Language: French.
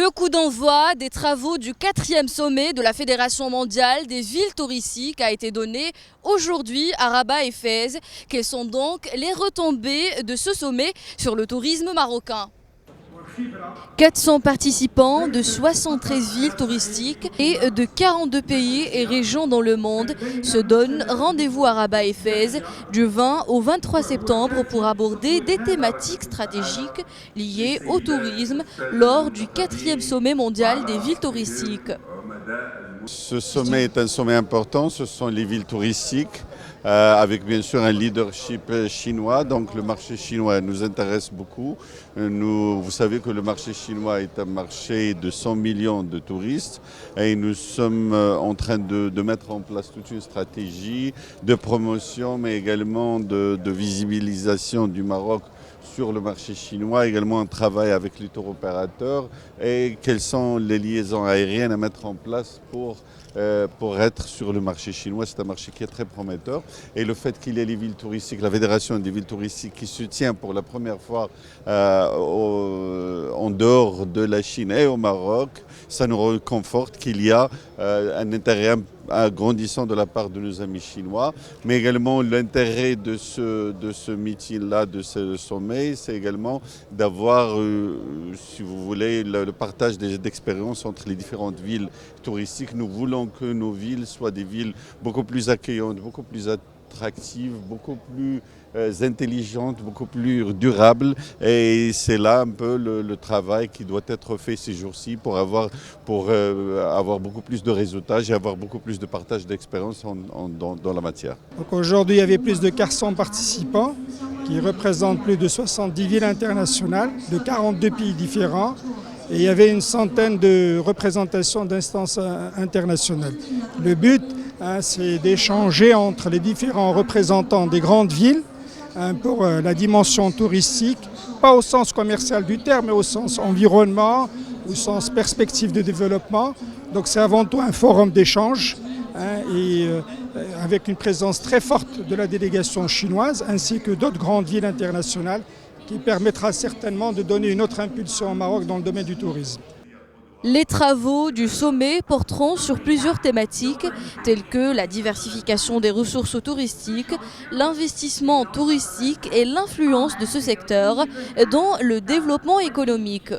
Le coup d'envoi des travaux du 4e sommet de la Fédération mondiale des villes touristiques a été donné aujourd'hui à Rabat et Fès. Quelles sont donc les retombées de ce sommet sur le tourisme marocain ? 400 participants de 73 villes touristiques et de 42 pays et régions dans le monde se donnent rendez-vous à Rabat et Fès du 20 au 23 septembre pour aborder des thématiques stratégiques liées au tourisme lors du 4e sommet mondial des villes touristiques. Ce sommet est un sommet important, ce sont les villes touristiques, avec bien sûr un leadership chinois. Donc le marché chinois nous intéresse beaucoup. Vous savez que le marché chinois est un marché de 100 millions de touristes et nous sommes en train de mettre en place toute une stratégie de promotion mais également de visibilisation du Maroc sur le marché chinois, également un travail avec les tour opérateurs et quelles sont les liaisons aériennes à mettre en place pour être sur le marché chinois. C'est un marché qui est très prometteur et le fait qu'il y ait les villes touristiques, la Fédération des villes touristiques qui se tient pour la première fois en dehors de la Chine et au Maroc, ça nous réconforte qu'il y a un intérêt grandissant de la part de nos amis chinois, mais également l'intérêt de ce meeting-là, de ce sommet, c'est également d'avoir, si vous voulez, le partage d'expériences entre les différentes villes touristiques. Nous voulons que nos villes soient des villes beaucoup plus accueillantes, beaucoup plus attractives, beaucoup plus intelligentes, beaucoup plus durables. Et c'est là un peu le travail qui doit être fait ces jours-ci pour avoir beaucoup plus de réseautage et avoir beaucoup plus de partage d'expérience dans la matière. Donc aujourd'hui, il y avait plus de 400 participants qui représentent plus de 70 villes internationales de 42 pays différents. Et il y avait une centaine de représentations d'instances internationales. Le but, c'est d'échanger entre les différents représentants des grandes villes pour la dimension touristique, pas au sens commercial du terme, mais au sens environnement, au sens perspective de développement. Donc c'est avant tout un forum d'échange et avec une présence très forte de la délégation chinoise ainsi que d'autres grandes villes internationales qui permettra certainement de donner une autre impulsion au Maroc dans le domaine du tourisme. Les travaux du sommet porteront sur plusieurs thématiques telles que la diversification des ressources touristiques, l'investissement touristique et l'influence de ce secteur dans le développement économique.